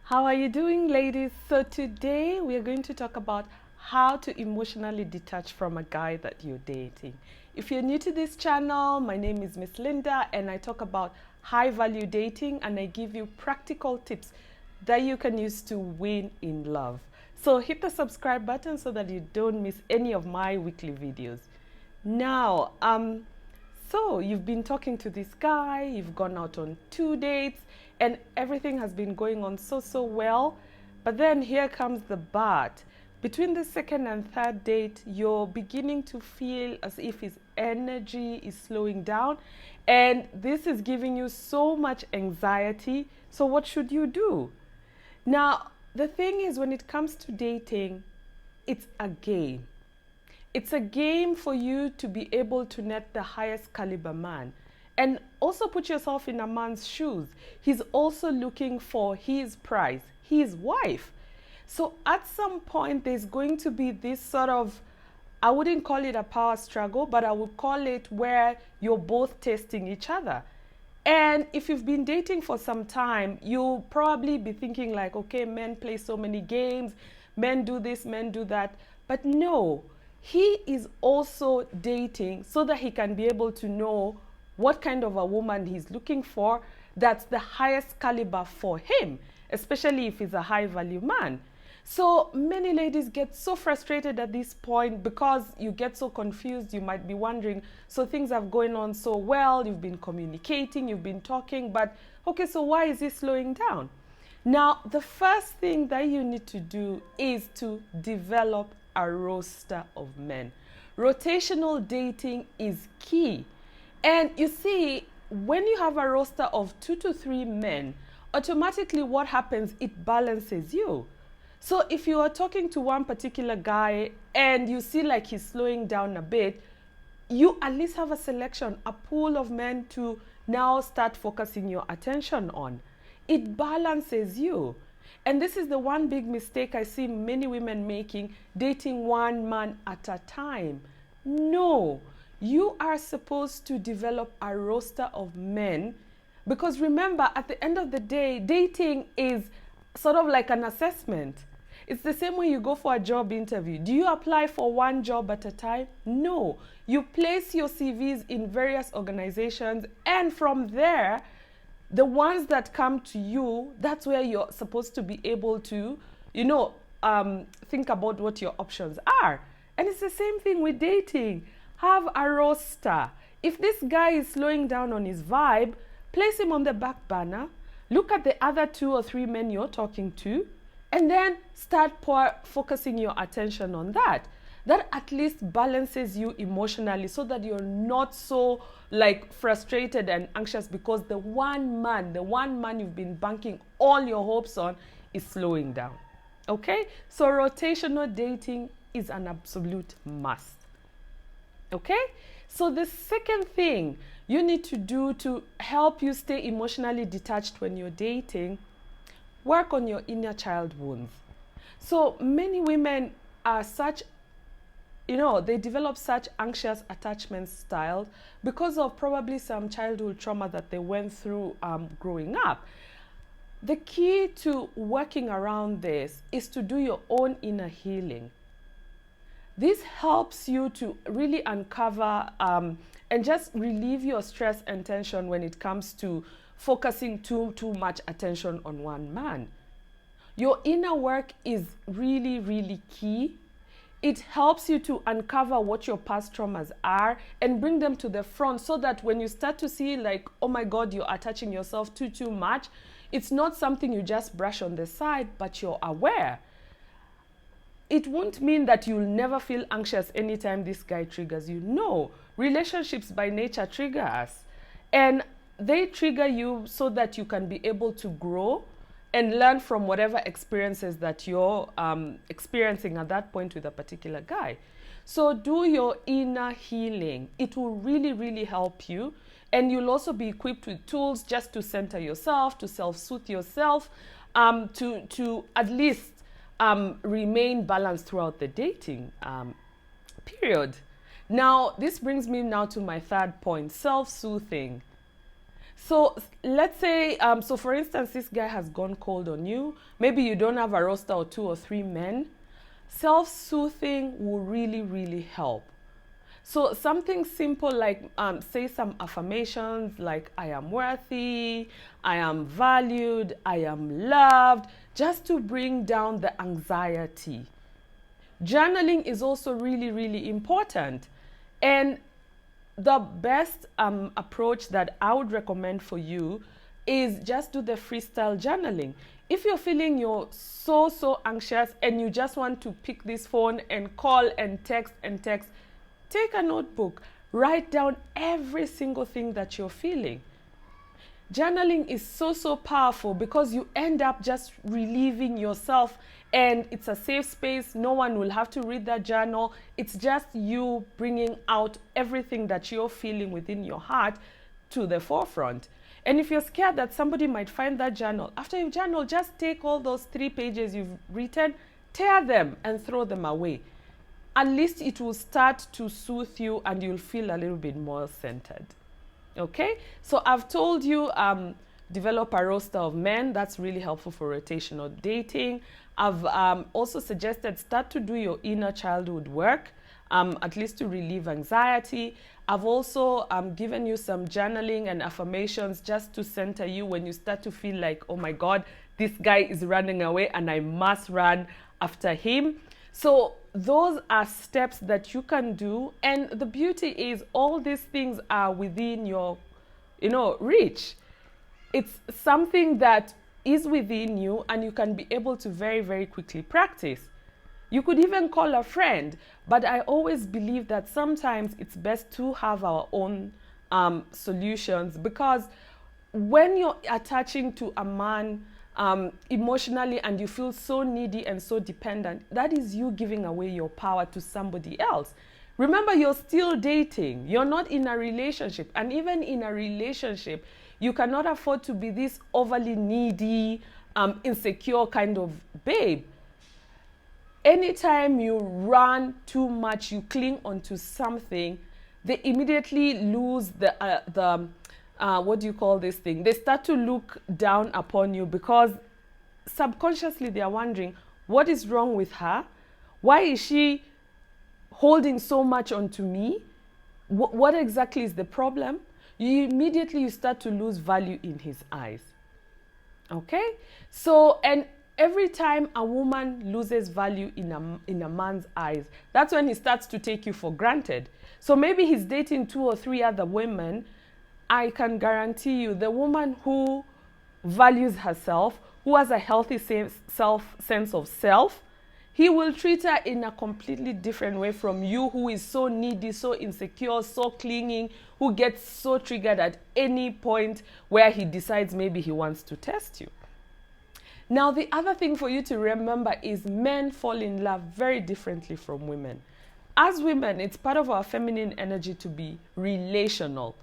How are you doing, ladies? So today we are going to talk about how to emotionally detach from a guy that you're dating. If you're new to this channel, my name is Miss Linda and I talk about high value dating and I give you practical tips that you can use to win in love. So hit the subscribe button so that you don't miss any of my weekly videos. Now, so you've been talking to this guy, you've gone out on 2 dates, and everything has been going on so well. But then here comes the but. Between the second and third date, you're beginning to feel as if his energy is slowing down, and this is giving you so much anxiety. So what should you do? Now, the thing is, when it comes to dating, it's a game. It's a game for you to be able to net the highest caliber man. And also put yourself in a man's shoes. He's also looking for his prize, his wife. So at some point, there's going to be this sort of, I wouldn't call it a power struggle, but I would call it where you're both testing each other. And if you've been dating for some time, you'll probably be thinking like, okay, men play so many games, men do this, men do that. But no, he is also dating so that he can be able to know what kind of a woman he's looking for that's the highest caliber for him, especially if he's a high value man. So many ladies get so frustrated at this point because you get so confused. You might be wondering, so things are going on so well, you've been communicating, you've been talking, but okay, so why is he slowing down? Now, the first thing that you need to do is to develop a roster of men. Rotational dating is key. And you see, when you have a roster of 2 to 3 men, automatically what happens, it balances you. So if you are talking to one particular guy and you see like he's slowing down a bit, you at least have a selection, a pool of men to now start focusing your attention on. It balances you. And this is the one big mistake I see many women making, dating one man at a time. No, you are supposed to develop a roster of men because remember, at the end of the day, dating is sort of like an assessment. It's the same way you go for a job interview. Do you apply for one job at a time? No. You place your CVs in various organizations, and from there, the ones that come to you, that's where you're supposed to be able to, think about what your options are. And it's the same thing with dating. Have a roster. If this guy is slowing down on his vibe, place him on the back burner. Look at the other 2 or 3 men you're talking to, and then start focusing your attention on that. That at least balances you emotionally so that you're not so like frustrated and anxious because the one man you've been banking all your hopes on is slowing down. Okay? So rotational dating is an absolute must. Okay? So the second thing you need to do to help you stay emotionally detached when you're dating, work on your inner child wounds. So many women are they develop such anxious attachment styles because of probably some childhood trauma that they went through growing up. The key to working around this is to do your own inner healing. This helps you to really uncover and just relieve your stress and tension when it comes to focusing too much attention on one man. Your inner work is really key. It helps you to uncover what your past traumas are and bring them to the front so that when you start to see like, oh my God, you're attaching yourself too much, it's not something you just brush on the side, but you're aware. It won't mean that you'll never feel anxious anytime this guy triggers you. No, relationships by nature trigger us. And they trigger you so that you can be able to grow and learn from whatever experiences that you're experiencing at that point with a particular guy. So do your inner healing. It will really help you. And you'll also be equipped with tools just to center yourself, to self-soothe yourself, to at least remain balanced throughout the dating period. Now, this brings me now to my third point, self-soothing. So let's say, so for instance, this guy has gone cold on you. Maybe you don't have a roster or 2 or 3 men. Self-soothing will really, really help. So something simple like say some affirmations like I am worthy, I am valued, I am loved, just to bring down the anxiety. Journaling is also really, really important. And the best approach that I would recommend for you is just do the freestyle journaling. If you're feeling you're so anxious and you just want to pick this phone and call and text, take a notebook, write down every single thing that you're feeling. Journaling is so powerful because you end up just relieving yourself, and it's a safe space. No one will have to read that journal. It's just you bringing out everything that you're feeling within your heart to the forefront. And if you're scared that somebody might find that journal, after you journal, just take all those 3 pages you've written, tear them and throw them away. At least it will start to soothe you and you'll feel a little bit more centered. Okay, so I've told you develop a roster of men. That's really helpful for rotational dating. I've also suggested start to do your inner childhood work, at least to relieve anxiety. I've also given you some journaling and affirmations just to center you when you start to feel like, oh my God, this guy is running away and I must run after him. So those are steps that you can do, and the beauty is all these things are within your, reach. It's something that is within you and you can be able to very quickly practice. You could even call a friend, but I always believe that sometimes it's best to have our own solutions, because when you're attaching to a man emotionally and you feel so needy and so dependent, that is you giving away your power to somebody else. Remember, you're still dating. You're not in a relationship. And even in a relationship, you cannot afford to be this overly needy, insecure kind of babe. Anytime you run too much, you cling onto something, they immediately lose the what do you call this thing? They start to look down upon you because subconsciously they are wondering, what is wrong with her? Why is she holding so much onto me? What exactly is the problem? You start to lose value in his eyes. Okay? So, and every time a woman loses value in a man's eyes, that's when he starts to take you for granted. So maybe he's dating 2 or 3 other women. I can guarantee you the woman who values herself, who has a healthy sense of self, he will treat her in a completely different way from you, who is so needy, so insecure, so clinging, who gets so triggered at any point where he decides maybe he wants to test you. Now, the other thing for you to remember is men fall in love very differently from women. As women, it's part of our feminine energy to be relational.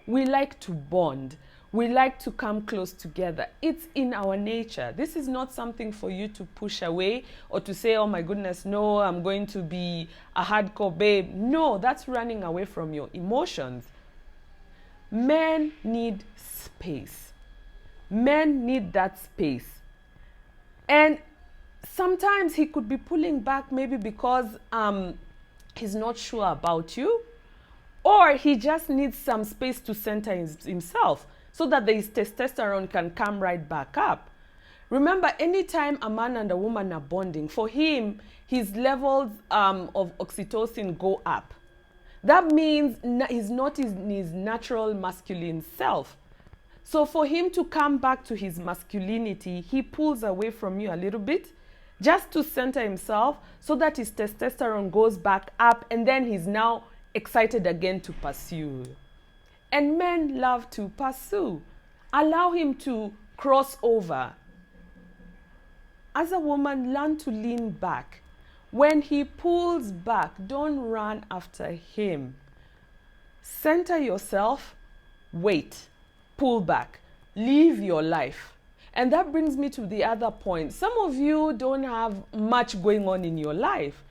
We like to bond. We like to come close together. It's in our nature. This is not something for you to push away or to say, oh my goodness, no, I'm going to be a hardcore babe. No, that's running away from your emotions. Men need space. Men need that space. And sometimes he could be pulling back maybe because he's not sure about you, or he just needs some space to center himself so that his testosterone can come right back up. Remember, anytime a man and a woman are bonding, for him, his levels of oxytocin go up. That means he's not in his natural masculine self. So for him to come back to his masculinity, he pulls away from you a little bit just to center himself so that his testosterone goes back up, and then he's now excited again to pursue. And men love to pursue. Allow him to cross over. As a woman, learn to lean back. When he pulls back, don't run after him. Center yourself, wait, pull back, live your life. And that brings me to the other point. Some of you don't have much going on in your life.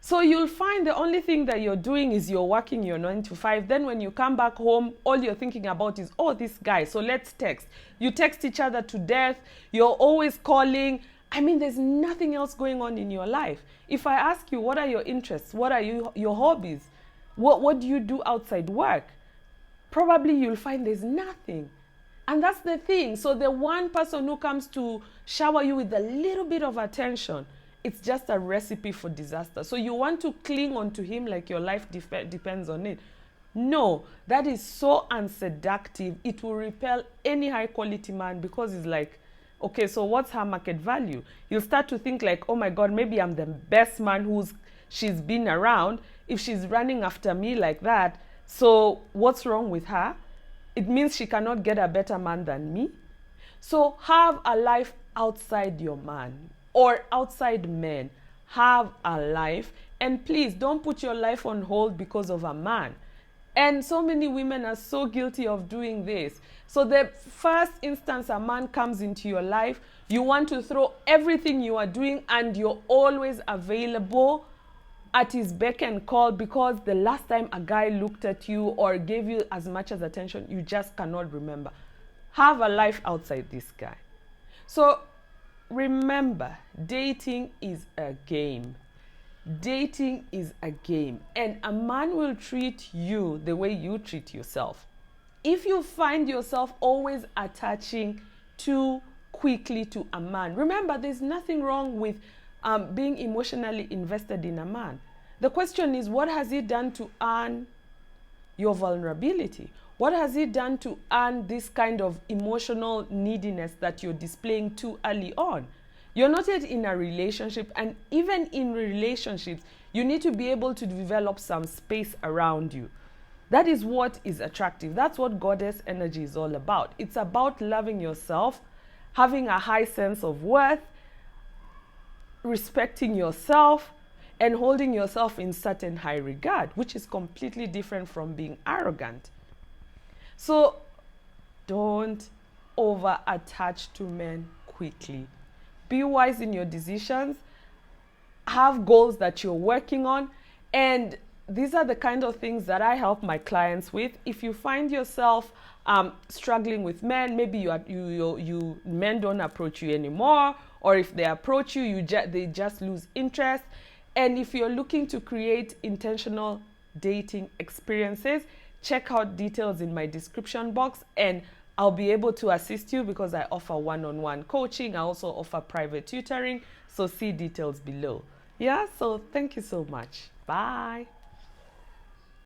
So you'll find the only thing that you're doing is you're working your 9 to 5. Then when you come back home, all you're thinking about is, oh, this guy, so let's text. You text each other to death. You're always calling. I mean, there's nothing else going on in your life. If I ask you, what are your interests? What are your hobbies? What do you do outside work? Probably you'll find there's nothing. And that's the thing. So the one person who comes to shower you with a little bit of attention, it's just a recipe for disaster. So you want to cling onto him like your life depends on it. No, that is so unseductive. It will repel any high quality man, because it's like, okay, so what's her market value? You'll start to think like, oh my God, maybe I'm the best man she's been around if she's running after me like that. So what's wrong with her? It means she cannot get a better man than me. So have a life outside your man, or outside men. Have a life, and please don't put your life on hold because of a man. And so many women are so guilty of doing this. So the first instance a man comes into your life, you want to throw everything you are doing, and you're always available at his beck and call, because the last time a guy looked at you or gave you as much as attention, you just cannot remember. Have a life outside this guy. So remember, dating is a game. Dating is a game, and a man will treat you the way you treat yourself. If you find yourself always attaching too quickly to a man, remember, there's nothing wrong with being emotionally invested in a man. The question is, what has he done to earn your vulnerability? What has he done to earn this kind of emotional neediness that you're displaying too early on? You're not yet in a relationship, and even in relationships, you need to be able to develop some space around you. That is what is attractive. That's what goddess energy is all about. It's about loving yourself, having a high sense of worth, respecting yourself, and holding yourself in certain high regard, which is completely different from being arrogant. So don't over attach to men quickly. Be wise in your decisions. Have goals that you're working on. And these are the kind of things that I help my clients with. If you find yourself struggling with men, maybe men don't approach you anymore, or if they approach you, they just lose interest. And if you're looking to create intentional dating experiences, check out details in my description box, and I'll be able to assist you because I offer one-on-one coaching. I also offer private tutoring. So see details below. Yeah, so thank you so much. Bye.